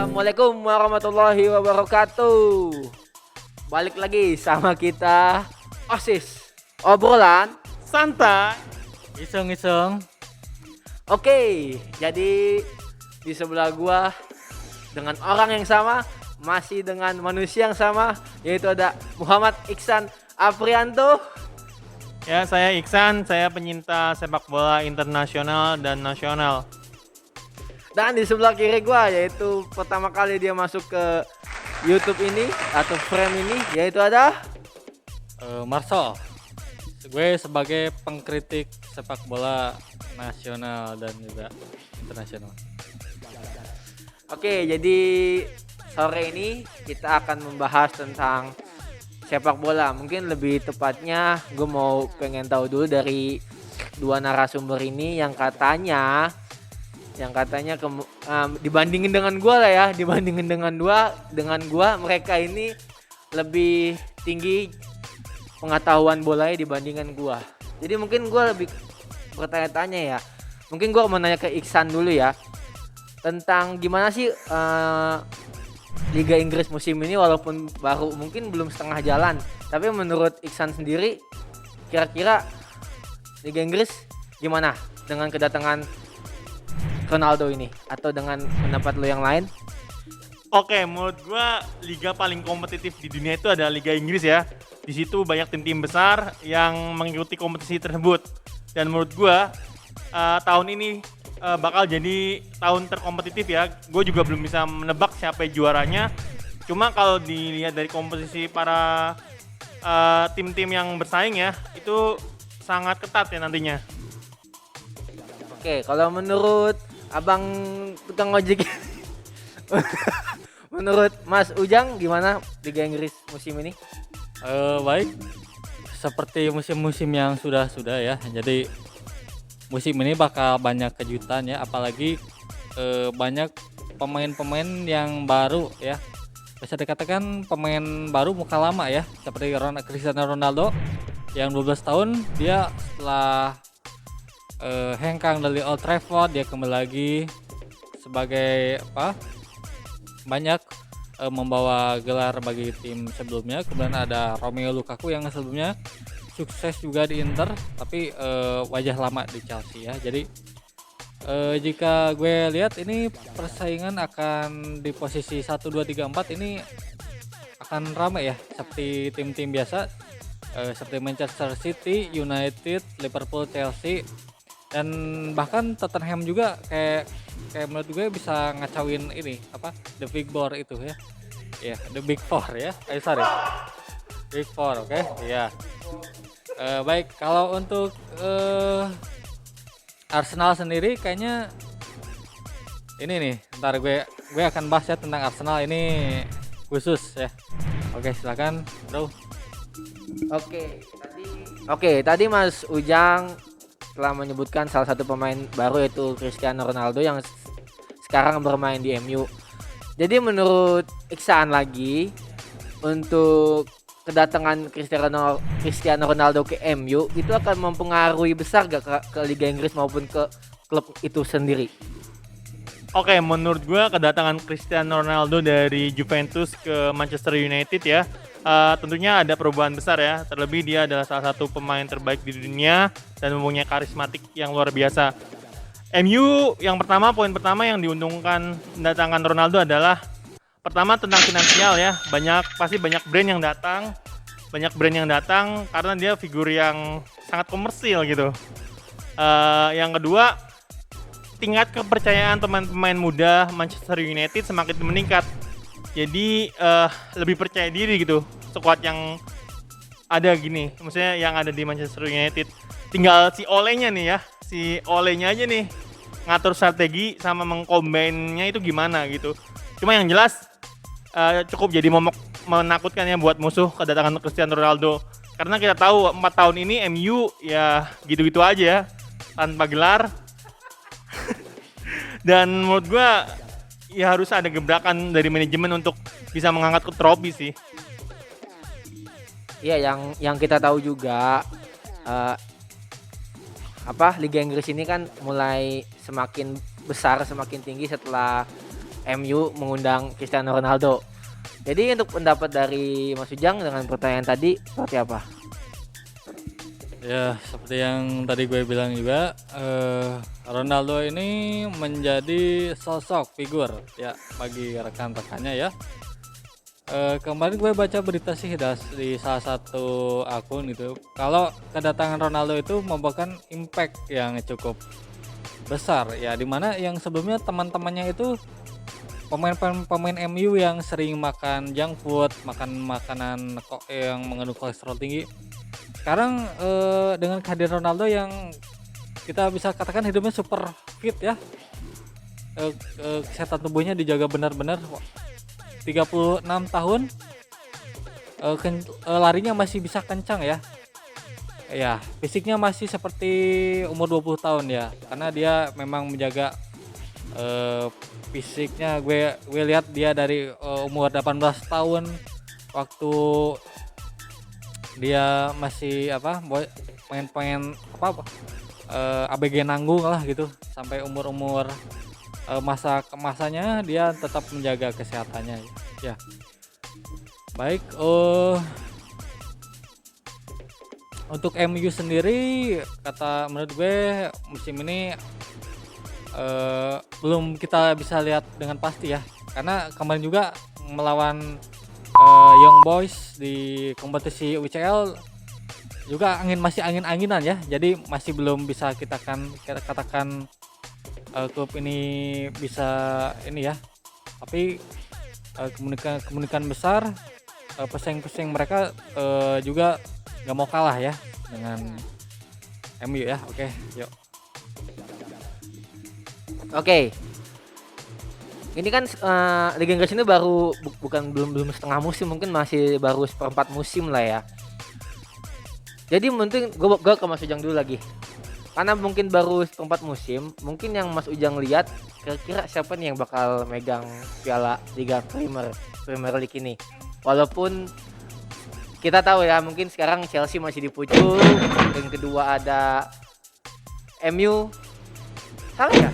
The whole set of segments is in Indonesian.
Assalamualaikum warahmatullahi wabarakatuh. Balik lagi sama kita OSIS obrolan Santai. Iseng-iseng. Oke, jadi di sebelah gua dengan orang yang sama, masih dengan manusia yang sama, yaitu ada Muhammad Iksan Aprianto. Ya, saya Iksan, saya penyinta sepak bola internasional dan nasional. Dan di sebelah kiri gua, yaitu pertama kali dia masuk ke YouTube ini atau frame ini, yaitu ada Marcel. Gue sebagai pengkritik sepak bola nasional dan juga internasional. Oke, jadi sore ini kita akan membahas tentang sepak bola. Mungkin lebih tepatnya gue mau pengen tahu dulu dari dua narasumber ini yang katanya dibandingin dengan gue lah ya, dibandingin dengan gue mereka ini lebih tinggi pengetahuan bolanya dibandingkan gue. Jadi mungkin gue lebih bertanya-tanya ya. Mungkin gue mau nanya ke Iksan dulu ya, tentang gimana sih Liga Inggris musim ini, walaupun baru mungkin belum setengah jalan, tapi menurut Iksan sendiri kira-kira Liga Inggris gimana dengan kedatangan Ronaldo ini, atau dengan pendapat lo yang lain? Oke, menurut gua liga paling kompetitif di dunia itu adalah Liga Inggris ya. Di situ banyak tim-tim besar yang mengikuti kompetisi tersebut. Dan menurut gua tahun ini bakal jadi tahun terkompetitif ya. Gue juga belum bisa menebak siapa juaranya. Cuma kalau dilihat dari komposisi para tim-tim yang bersaing ya, itu sangat ketat ya nantinya. Oke, kalau menurut abang tukang ojek menurut Mas Ujang gimana Liga Inggris musim ini? Baik, seperti musim-musim yang sudah ya. Jadi musim ini bakal banyak kejutan ya, apalagi banyak pemain-pemain yang baru ya. Bisa dikatakan pemain baru muka lama ya, seperti Cristiano Ronaldo yang 12 tahun dia setelah hengkang dari Old Trafford, dia kembali lagi sebagai banyak membawa gelar bagi tim sebelumnya. Kemudian ada Romelu Lukaku yang sebelumnya sukses juga di Inter, tapi wajah lama di Chelsea ya. Jadi jika gue lihat ini persaingan akan di posisi 1, 2, 3, 4 ini akan ramai ya, seperti tim-tim biasa seperti Manchester City, United, Liverpool, Chelsea, dan bahkan Tottenham juga kayak menurut gue bisa ngacauin ini The Big Four itu ya. Ya, The Big Four ya. Sorry. Big Four, oke? Ya. Baik, kalau untuk Arsenal sendiri kayaknya ini nih, ntar gue akan bahas ya tentang Arsenal ini khusus ya. Oke, silakan, Bro. Oke, tadi Mas Ujang telah menyebutkan salah satu pemain baru, yaitu Cristiano Ronaldo yang sekarang bermain di MU. Jadi menurut Iksan lagi, untuk kedatangan Cristiano Ronaldo ke MU itu akan mempengaruhi besar gak ke Liga Inggris maupun ke klub itu sendiri? Oke, menurut gua kedatangan Cristiano Ronaldo dari Juventus ke Manchester United ya, tentunya ada perubahan besar ya. Terlebih dia adalah salah satu pemain terbaik di dunia dan mempunyai karismatik yang luar biasa. MU poin pertama yang diuntungkan kedatangan Ronaldo adalah pertama tentang finansial ya. Pasti banyak brand yang datang karena dia figur yang sangat komersil gitu. Yang kedua, tingkat kepercayaan pemain-pemain muda Manchester United semakin meningkat. Jadi lebih percaya diri gitu skuad yang ada gini, maksudnya yang ada di Manchester United. Tinggal si Ole-nya aja nih ngatur strategi sama mengcombine-nya itu gimana gitu. Cuma yang jelas cukup jadi momok menakutkan ya buat musuh kedatangan Cristiano Ronaldo. Karena kita tahu 4 tahun ini MU ya gitu-gitu aja ya, tanpa gelar. Dan menurut gua ya harus ada gebrakan dari manajemen untuk bisa mengangkat trofi sih. Iya, yang kita tahu juga Liga Inggris ini kan mulai semakin besar, semakin tinggi setelah MU mengundang Cristiano Ronaldo. Jadi untuk pendapat dari Mas Ujang dengan pertanyaan tadi seperti apa? Ya, seperti yang tadi gue bilang juga, Ronaldo ini menjadi sosok figur ya bagi rekan-rekannya ya. Kemarin gue baca berita sih di salah satu akun itu, kalau kedatangan Ronaldo itu membawakan impact yang cukup besar ya, dimana yang sebelumnya teman-temannya itu pemain MU yang sering makan junk food, makan makanan kok yang mengandung kolesterol tinggi. Sekarang dengan kehadiran Ronaldo yang kita bisa katakan hidupnya super fit ya, kesehatan tubuhnya dijaga benar-benar, 36 tahun, larinya masih bisa kencang ya. Ya, fisiknya masih seperti umur 20 tahun ya, karena dia memang menjaga fisiknya. Gue lihat dia dari umur 18 tahun waktu dia masih pengen ABG nanggung lah gitu, sampai umur masa kemasanya dia tetap menjaga kesehatannya ya. Baik, untuk MU sendiri, menurut gue musim ini belum kita bisa lihat dengan pasti ya, karena kemarin juga melawan Young Boys di kompetisi UCL juga masih angin-anginan ya, jadi masih belum bisa kita katakan klub ini bisa ini ya, tapi kemungkinan besar pesaing-pesaing mereka juga nggak mau kalah ya dengan MU ya. Oke, yuk. Oke. Ini kan Liga Inggris ini baru belum setengah musim, mungkin masih baru seperempat musim lah ya. Jadi mungkin gue ke Mas Ujang dulu lagi. Karena mungkin baru seperempat musim, mungkin yang Mas Ujang lihat kira-kira siapa nih yang bakal megang Piala Liga Premier League ini. Walaupun kita tahu ya, mungkin sekarang Chelsea masih di pucuk, yang kedua ada MU. Salah ya?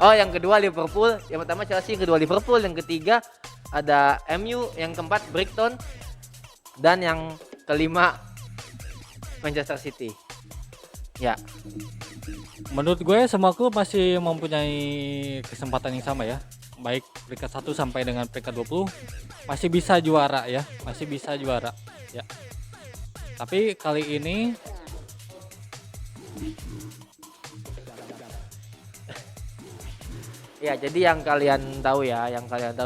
Oh, yang kedua Liverpool, yang pertama Chelsea, yang kedua Liverpool, yang ketiga ada MU, yang keempat Brighton, dan yang kelima Manchester City. Ya. Menurut gue semua klub masih mempunyai kesempatan yang sama ya. Baik peringkat 1 sampai dengan peringkat 20 masih bisa juara ya, masih bisa juara ya. Tapi kali ini ya, jadi yang kalian tahu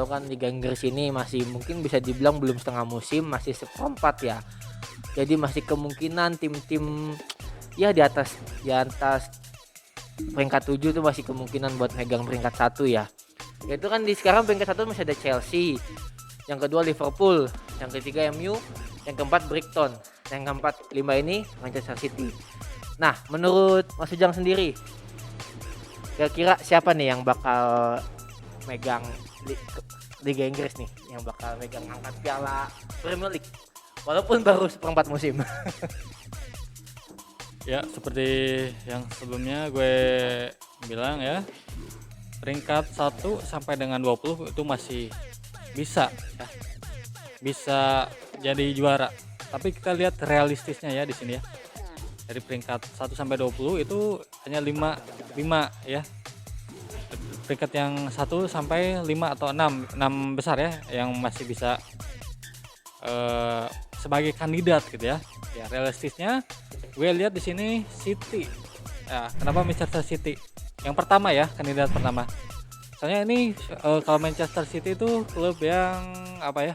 kan Liga Inggris ini masih mungkin bisa dibilang belum setengah musim, masih seperempat ya. Jadi masih kemungkinan tim-tim ya di atas peringkat 7 tuh masih kemungkinan buat megang peringkat 1 ya. Itu kan di sekarang peringkat 1 masih ada Chelsea, yang kedua Liverpool, yang ketiga MU, yang keempat Brighton, yang keempat 5 ini Manchester City. Nah, menurut Mas Ujang sendiri, kira-kira siapa nih yang bakal megang Liga Inggris nih, yang bakal megang angkat Piala Premier League walaupun baru seperempat musim? ya seperti yang sebelumnya gue bilang ya, peringkat 1 sampai dengan 20 itu masih bisa ya, bisa jadi juara. Tapi kita lihat realistisnya ya di sini ya. Dari peringkat 1 sampai 20 itu hanya 5 ya. Peringkat yang 1 sampai 5 atau 6 besar ya yang masih bisa sebagai kandidat gitu ya. Ya, realistisnya gue lihat di sini City. Ya, kenapa Manchester City? Yang pertama ya, kandidat pertama. Soalnya ini kalau Manchester City itu klub yang apa ya?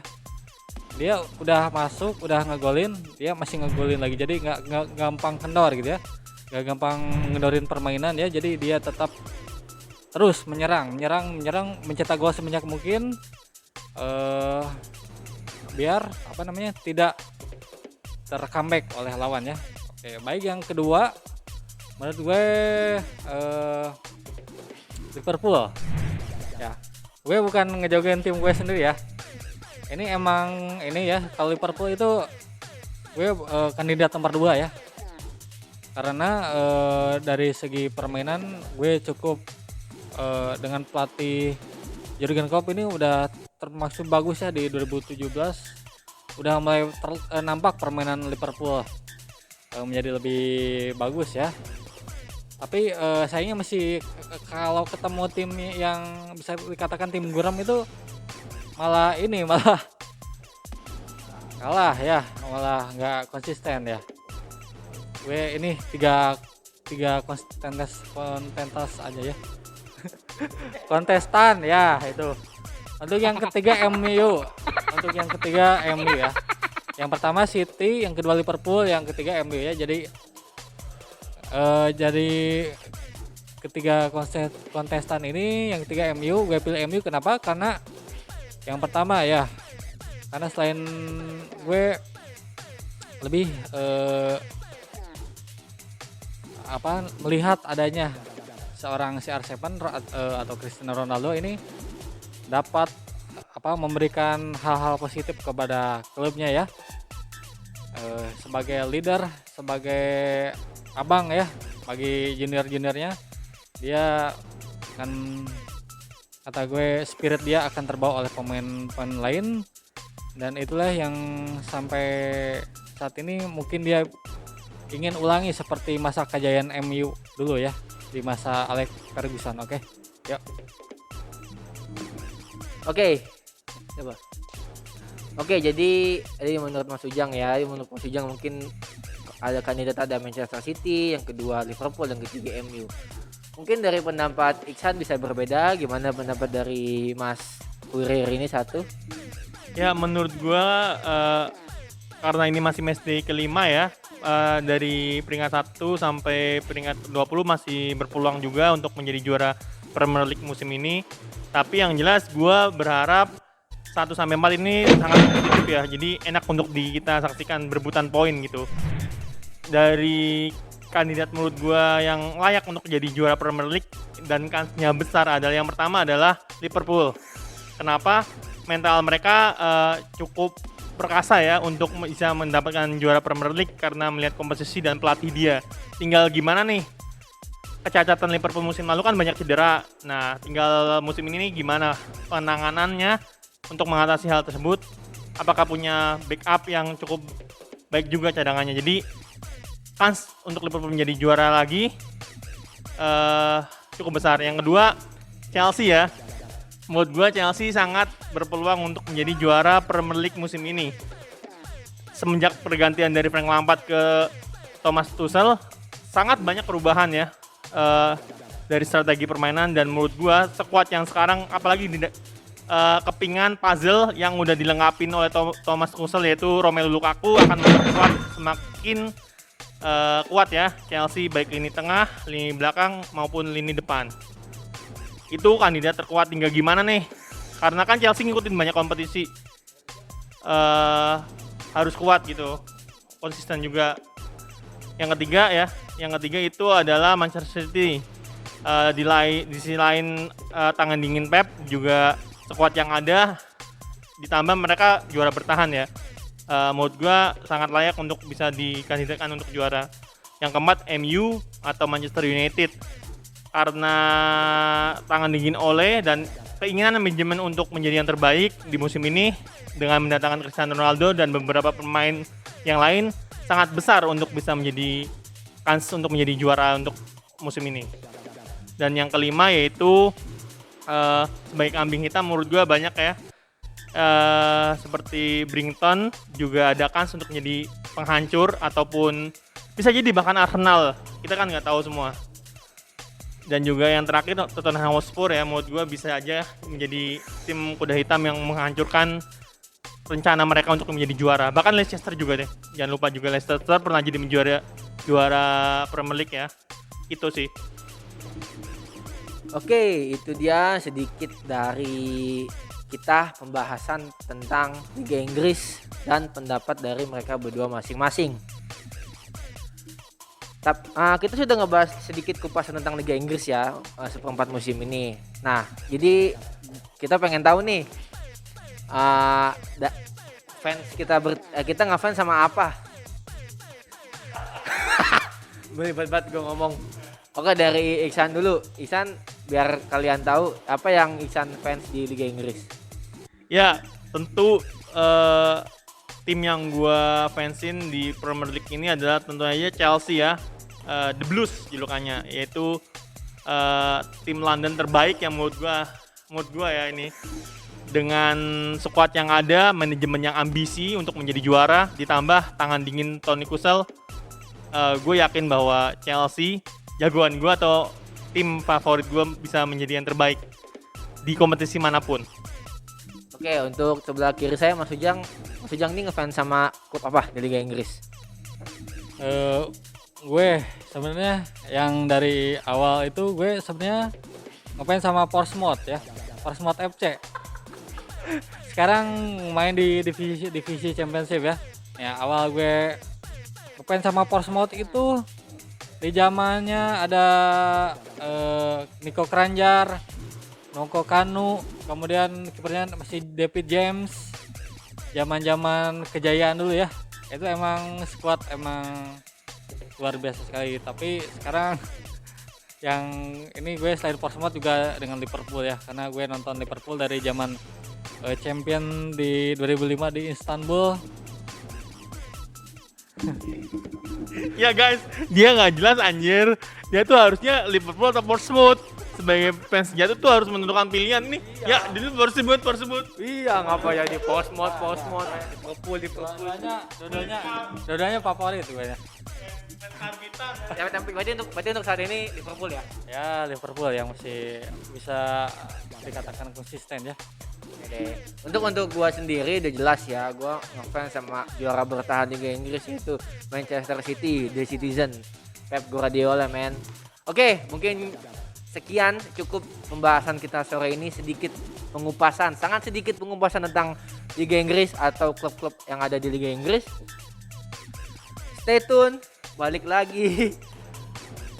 Dia udah masuk, udah ngegolin, dia masih ngegolin lagi. Jadi nggak gampang kendor gitu ya. Nggak gampang ngendorin permainan ya. Jadi dia tetap terus menyerang, mencetak gol sebanyak mungkin biar tidak ter-comeback oleh lawan ya. Oke, baik, yang kedua menurut gue Liverpool. Ya, gue bukan ngejagain tim gue sendiri ya. Ini emang ini ya, kalau Liverpool itu gue kandidat nomor 2 ya. Karena dari segi permainan gue cukup dengan pelatih Jurgen Klopp ini udah termasuk bagus ya di 2017. Udah mulai nampak permainan Liverpool menjadi lebih bagus ya. Tapi sayangnya masih kalau ketemu tim yang bisa dikatakan tim guram itu malah kalah ya, malah nggak konsisten ya. Gue ini tiga kontentas aja ya. Kontestan ya itu. Untuk yang ketiga MU. Untuk yang ketiga MU ya. Yang pertama City, yang kedua Liverpool, yang ketiga MU ya. Jadi ketiga kontestan ini, yang ketiga MU, gue pilih MU kenapa? Karena yang pertama ya, karena selain gue lebih melihat adanya seorang CR7 atau Cristiano Ronaldo ini dapat memberikan hal-hal positif kepada klubnya ya, sebagai leader, sebagai abang ya bagi junior-juniornya. Dia akan, kata gue, spirit dia akan terbawa oleh pemain-pemain lain, dan itulah yang sampai saat ini mungkin dia ingin ulangi seperti masa kejayaan MU dulu ya, di masa Alex Ferguson. Oke. Yuk. Oke. Coba. Oke, jadi menurut Mas Ujang ya, menurut Mas Ujang mungkin ada kandidat, ada Manchester City, yang kedua Liverpool, yang ketiga MU. Mungkin dari pendapat Iksan bisa berbeda, gimana pendapat dari Mas Kurir ini satu? Ya menurut gua karena ini masih match day kelima ya, dari peringkat 1 sampai peringkat 20 masih berpeluang juga untuk menjadi juara Premier League musim ini. Tapi yang jelas gua berharap 1 sampai 4 ini sangat kompetitif ya. Jadi enak untuk kita saksikan berebutan poin gitu. Dari kandidat menurut gua yang layak untuk jadi juara Premier League dan kansnya besar adalah, yang pertama adalah Liverpool. Kenapa? Mental mereka cukup perkasa ya untuk bisa mendapatkan juara Premier League karena melihat komposisi dan pelatih dia. Tinggal gimana nih, kecacatan Liverpool musim lalu kan banyak cedera. Nah, tinggal musim ini nih gimana penanganannya untuk mengatasi hal tersebut. Apakah punya backup yang cukup baik juga cadangannya. Jadi kans untuk Liverpool menjadi juara lagi cukup besar. Yang kedua Chelsea ya. Menurut gue Chelsea sangat berpeluang untuk menjadi juara Premier League musim ini. Semenjak pergantian dari Frank Lampard ke Thomas Tuchel, sangat banyak perubahan ya dari strategi permainan, dan menurut gue sekuat yang sekarang, apalagi kepingan puzzle yang udah dilengkapin oleh Thomas Tuchel yaitu Romelu Lukaku akan memperkuat semakin kuat ya Chelsea, baik lini tengah, lini belakang maupun lini depan. Itu kandidat terkuat. Tinggal gimana nih, karena kan Chelsea ngikutin banyak kompetisi, harus kuat gitu, konsisten juga. Yang ketiga itu adalah Manchester City. Di sisi lain tangan dingin Pep juga sekuat yang ada, ditambah mereka juara bertahan ya. Menurut gua sangat layak untuk bisa dikandidatkan untuk juara. Yang keempat MU atau Manchester United, karena tangan dingin Ole dan keinginan manajemen untuk menjadi yang terbaik di musim ini dengan mendatangkan Cristiano Ronaldo dan beberapa pemain yang lain, sangat besar untuk bisa menjadi kans untuk menjadi juara untuk musim ini. Dan yang kelima yaitu sebagai kambing hitam menurut gue banyak ya, seperti Brighton juga ada kans untuk menjadi penghancur ataupun bisa jadi bahkan Arsenal, kita kan nggak tahu semua. Dan juga yang terakhir Tottenham Hotspur ya, menurut gue bisa aja menjadi tim kuda hitam yang menghancurkan rencana mereka untuk menjadi juara. Bahkan Leicester juga deh, jangan lupa juga Leicester pernah jadi juara Premier League ya. Itu sih. Oke, itu dia sedikit dari kita pembahasan tentang Liga Inggris dan pendapat dari mereka berdua masing-masing. Kita sudah ngebahas sedikit kupasan tentang Liga Inggris ya, seperempat musim ini. Nah, jadi kita pengen tahu nih, fans kita ngefans sama apa? Berlibat-libat gue ngomong. Oke, dari Iksan dulu. Iksan biar kalian tahu apa yang Iksan fans di Liga Inggris. Ya, tentu tim yang gua fansin di Premier League ini adalah tentu aja Chelsea ya. The Blues julukannya, yaitu tim London terbaik yang menurut gua ya ini. Dengan skuad yang ada, manajemen yang ambisi untuk menjadi juara, ditambah tangan dingin Toni Kusel, gue yakin bahwa Chelsea jagoan gue atau tim favorit gue bisa menjadi yang terbaik di kompetisi manapun. Oke, untuk sebelah kiri saya Mas Ujang nih ngefans sama klub apa di Liga Inggris? Gue sebenarnya yang dari awal itu gue sebenarnya ngefans sama Portsmouth ya, Portsmouth FC. Sekarang main di divisi Championship ya. Ya awal gue ngefans sama Portsmouth itu di zamannya ada Nico Kranjar, Noko Kanu, kemudian kipernya masih David James. Zaman-zaman kejayaan dulu ya. Itu emang skuad emang luar biasa sekali. Tapi sekarang yang ini gue selain Portsmouth juga dengan Liverpool ya, karena gue nonton Liverpool dari zaman champion di 2005 di Istanbul. Ya guys, dia nggak jelas anjir. Dia tuh harusnya Liverpool atau Portsmouth. Sebagai fans sejati tuh harus menentukan pilihan nih. Ya, dulu Portsmouth. Iya, ngapa ya di Portsmouth, Dua-duanya favorit gue ya. Ya, berarti untuk saat ini Liverpool ya. Ya Liverpool yang masih bisa dikatakan konsisten ya. Oke. Untuk gua sendiri udah jelas ya, gua ngefans sama juara bertahan Liga Inggris itu Manchester City, The Citizen, Pep Guardiola men. Oke, mungkin sekian cukup pembahasan kita sore ini, sangat sedikit pengupasan tentang Liga Inggris atau klub-klub yang ada di Liga Inggris. Stay tune, balik lagi.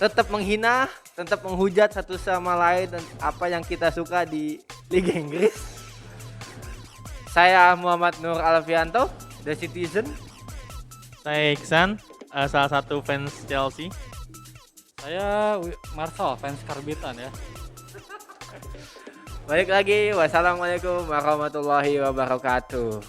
Tetap menghina, tetap menghujat satu sama lain dan apa yang kita suka di Liga Inggris. Saya Muhammad Nur Alfianto, The Citizen. Saya Iksan, salah satu fans Chelsea. Saya Marcel, fans Karbitan ya. Balik lagi, wassalamualaikum warahmatullahi wabarakatuh.